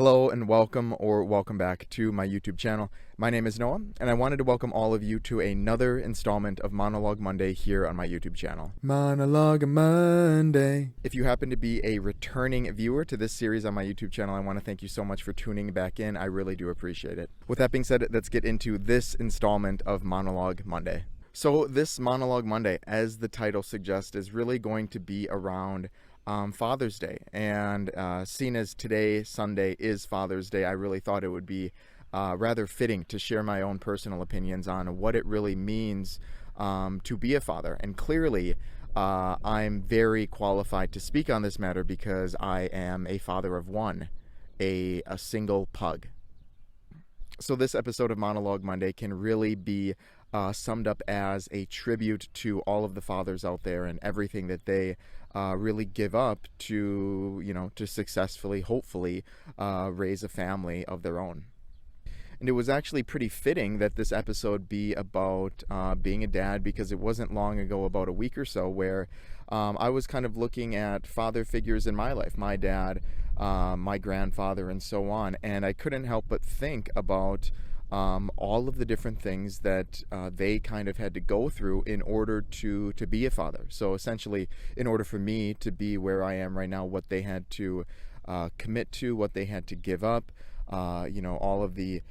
Hello and welcome back to my YouTube channel. My name is Noah, and I wanted to welcome all of you to another installment of Monologue Monday here on my YouTube channel. Monologue Monday. If you happen to be a returning viewer to this series on my YouTube channel, I want to thank you so much for tuning back in. I really do appreciate it. With that being said, let's get into this installment of Monologue Monday. So this Monologue Monday, as the title suggests, is really going to be around Father's Day, and seeing as today, Sunday, is Father's Day, I really thought it would be rather fitting to share my own personal opinions on what it really means to be a father. And clearly, I'm very qualified to speak on this matter because I am a father of one, a single pug. So this episode of Monologue Monday can really be summed up as a tribute to all of the fathers out there and everything that they really give up to, to successfully, hopefully, raise a family of their own. And it was actually pretty fitting that this episode be about being a dad, because it wasn't long ago, about a week or so, where I was kind of looking at father figures in my life, my dad, my grandfather, and so on, and I couldn't help but think about all of the different things that they kind of had to go through in order to be a father. So essentially, in order for me to be where I am right now, what they had to commit to, what they had to give up, all of the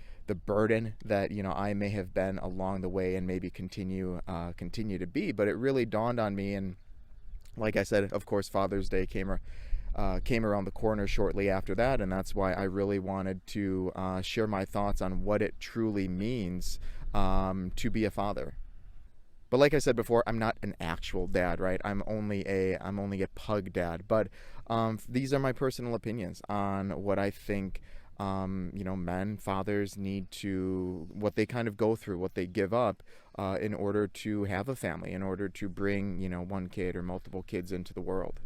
burden that I may have been along the way and maybe continue to be. But it really dawned on me, and like I said, of course, Father's Day came around the corner shortly after that, and that's why I really wanted to share my thoughts on what it truly means to be a father. But like I said before, I'm not an actual dad, right? I'm only a pug dad. But these are my personal opinions on what I think men, fathers need to, what they kind of go through, what they give up in order to have a family, in order to bring one kid or multiple kids into the world.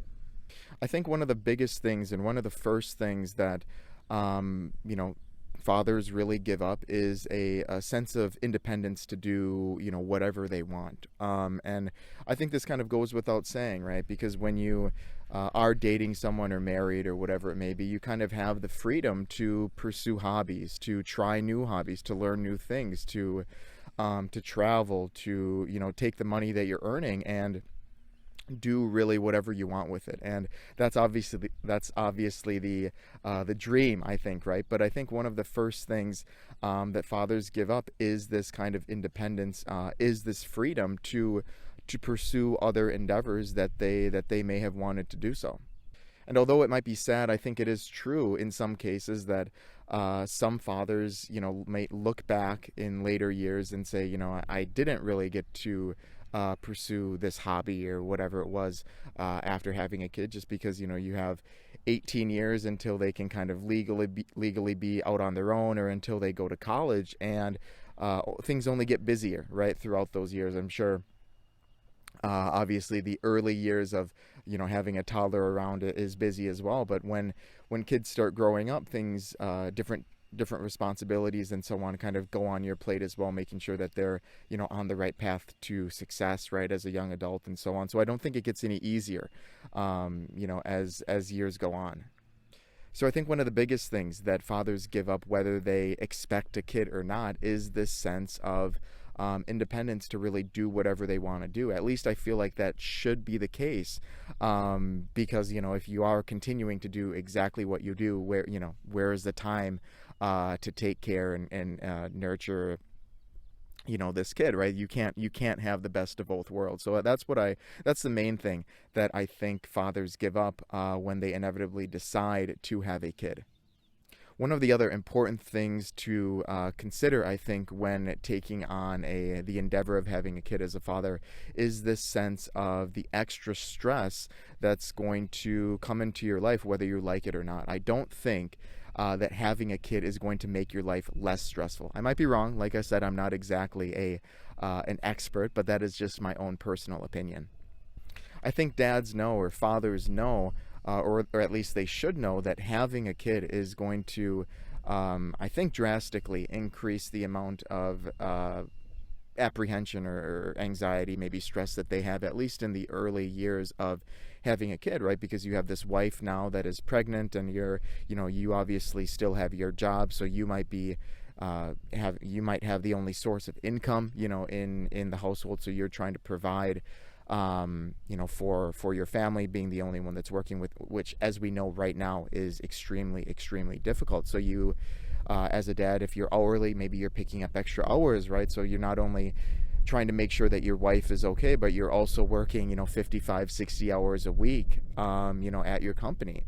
I think one of the biggest things and one of the first things that, fathers really give up is a sense of independence to do, whatever they want. And I think this kind of goes without saying, right? Because when you are dating someone or married or whatever it may be, you kind of have the freedom to pursue hobbies, to try new hobbies, to learn new things, to travel, to, take the money that you're earning and do really whatever you want with it. And that's obviously the dream, I think, right? But I think one of the first things that fathers give up is this kind of independence, is this freedom to pursue other endeavors that they may have wanted to do so. And although it might be sad, I think it is true in some cases that some fathers, may look back in later years and say, I didn't really get to pursue this hobby or whatever it was after having a kid, just because you have 18 years until they can kind of legally be out on their own, or until they go to college, and things only get busier right throughout those years. I'm sure obviously the early years of having a toddler around it is busy as well, but when kids start growing up, things different responsibilities and so on kind of go on your plate as well, making sure that they're on the right path to success, right, as a young adult and so on. So I don't think it gets any easier as years go on. So I think one of the biggest things that fathers give up, whether they expect a kid or not, is this sense of independence to really do whatever they want to do. At least I feel like that should be the case, because if you are continuing to do exactly what you do, where is the time to take care and nurture this kid, right? You can't have the best of both worlds. So that's the main thing that I think fathers give up when they inevitably decide to have a kid. One of the other important things to consider, I think, when taking on the endeavor of having a kid as a father, is this sense of the extra stress that's going to come into your life, whether you like it or not. I don't think that having a kid is going to make your life less stressful. I might be wrong. Like I said, I'm not exactly an expert, but that is just my own personal opinion. I think dads know, or fathers know, or at least they should know, that having a kid is going to, I think, drastically increase the amount of apprehension or anxiety, maybe stress that they have, at least in the early years of having a kid, right? Because you have this wife now that is pregnant, and you obviously still have your job, so you might be you might have the only source of income, in the household. So you're trying to provide, for your family, being the only one that's working, with which, as we know right now, is extremely, extremely difficult. So you, as a dad, if you're hourly, maybe you're picking up extra hours, right? So you're not only trying to make sure that your wife is okay, but you're also working, 55, 60 hours a week, at your company.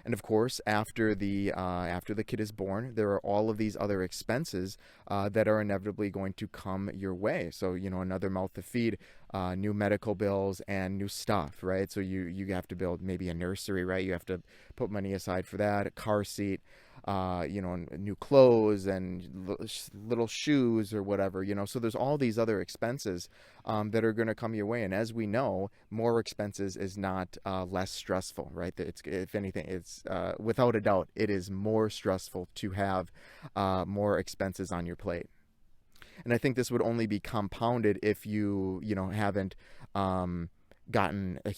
And of course, after the kid is born, there are all of these other expenses that are inevitably going to come your way. So another mouth to feed, new medical bills, and new stuff, right? So you have to build maybe a nursery, right? You have to put money aside for that, a car seat, new clothes, and little shoes or whatever. So there's all these other expenses that are going to come your way. And as we know, more expenses is not less stressful, right? If anything, it's without a doubt, it is more stressful to have more expenses on your plate. And I think this would only be compounded if you haven't gotten a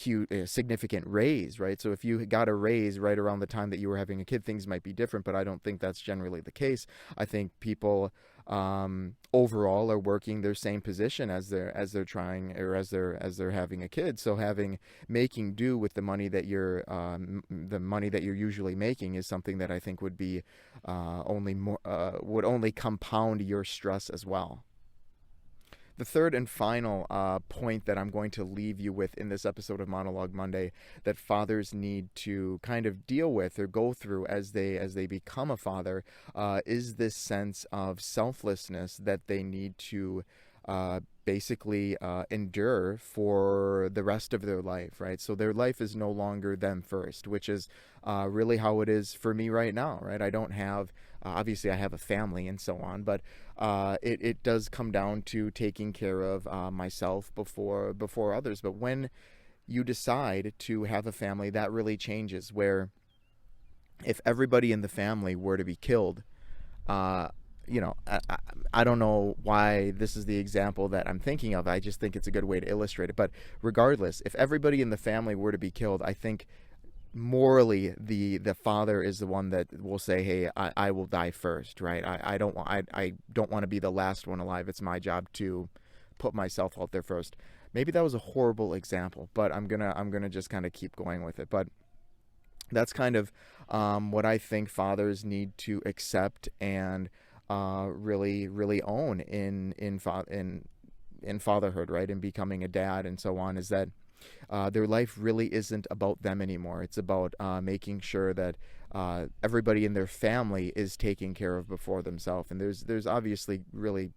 significant raise, right? So if you got a raise right around the time that you were having a kid, things might be different, but I don't think that's generally the case. I think people overall are working their same position as they're trying, or as they're having a kid. So making do with the money that you're usually making is something that I think would be would only compound your stress as well. The third and final point that I'm going to leave you with in this episode of Monologue Monday, that fathers need to kind of deal with or go through as they become a father, is this sense of selflessness that they need to basically endure for the rest of their life, right? So their life is no longer them first, which is really how it is for me right now, right? I don't have, obviously I have a family and so on, but it does come down to taking care of myself before others. But when you decide to have a family, that really changes, where if everybody in the family were to be killed, uh, I don't know why this is the example that I'm thinking of. I just think it's a good way to illustrate it. But regardless, if everybody in the family were to be killed, I think morally the father is the one that will say, hey, I will die first, right? I don't want to be the last one alive. It's my job to put myself out there first. Maybe that was a horrible example, but I'm gonna just kind of keep going with it. But that's kind of what I think fathers need to accept and really, really own in fatherhood, right? In becoming a dad and so on, is that their life really isn't about them anymore. It's about making sure that everybody in their family is taken care of before themselves. And there's obviously really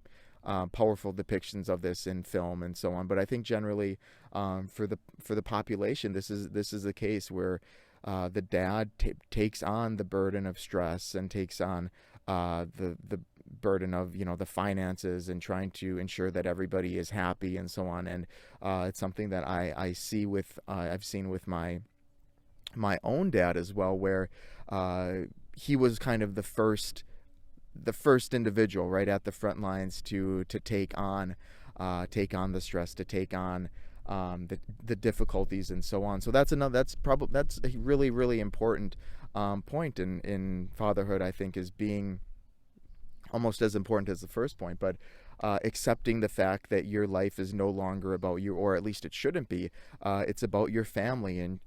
powerful depictions of this in film and so on. But I think generally, for the population, this is the case where the dad takes on the burden of stress and takes on the burden of the finances and trying to ensure that everybody is happy and so on. And it's something that I see with I've seen with my own dad as well, where he was kind of the first individual right at the front lines to take on the stress, to take on the difficulties and so on. So that's a really, really important point in fatherhood, I think, is being almost as important as the first point, but accepting the fact that your life is no longer about you, or at least it shouldn't be. It's about your family, and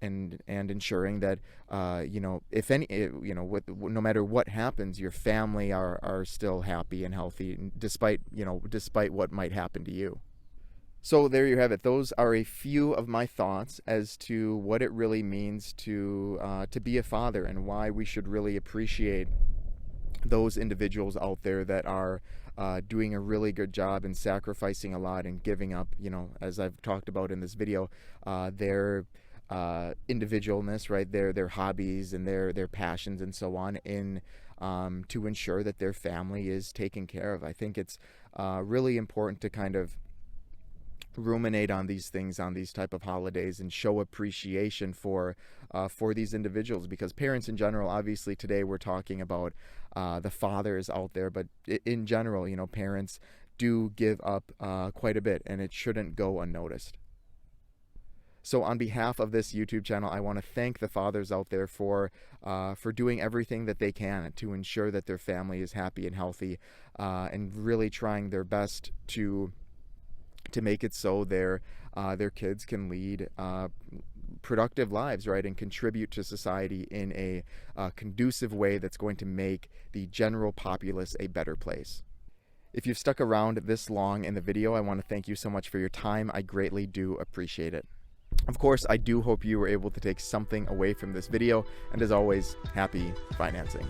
ensuring that if any, no matter what happens, your family are still happy and healthy, despite what might happen to you. So there you have it. Those are a few of my thoughts as to what it really means to be a father, and why we should really appreciate those individuals out there that are doing a really good job and sacrificing a lot and giving up, as I've talked about in this video, their individualness, right? Their hobbies and their passions and so on, in to ensure that their family is taken care of. I think it's really important to kind of ruminate on these things on these type of holidays, and show appreciation for these individuals, because parents in general, obviously today we're talking about the fathers out there, but in general, parents do give up quite a bit, and it shouldn't go unnoticed. So on behalf of this YouTube channel, I want to thank the fathers out there for doing everything that they can to ensure that their family is happy and healthy, and really trying their best to make it so their kids can lead productive lives, right, and contribute to society in a conducive way that's going to make the general populace a better place. If you've stuck around this long in the video, I want to thank you so much for your time. I greatly do appreciate it. Of course, I do hope you were able to take something away from this video, and as always, happy financing.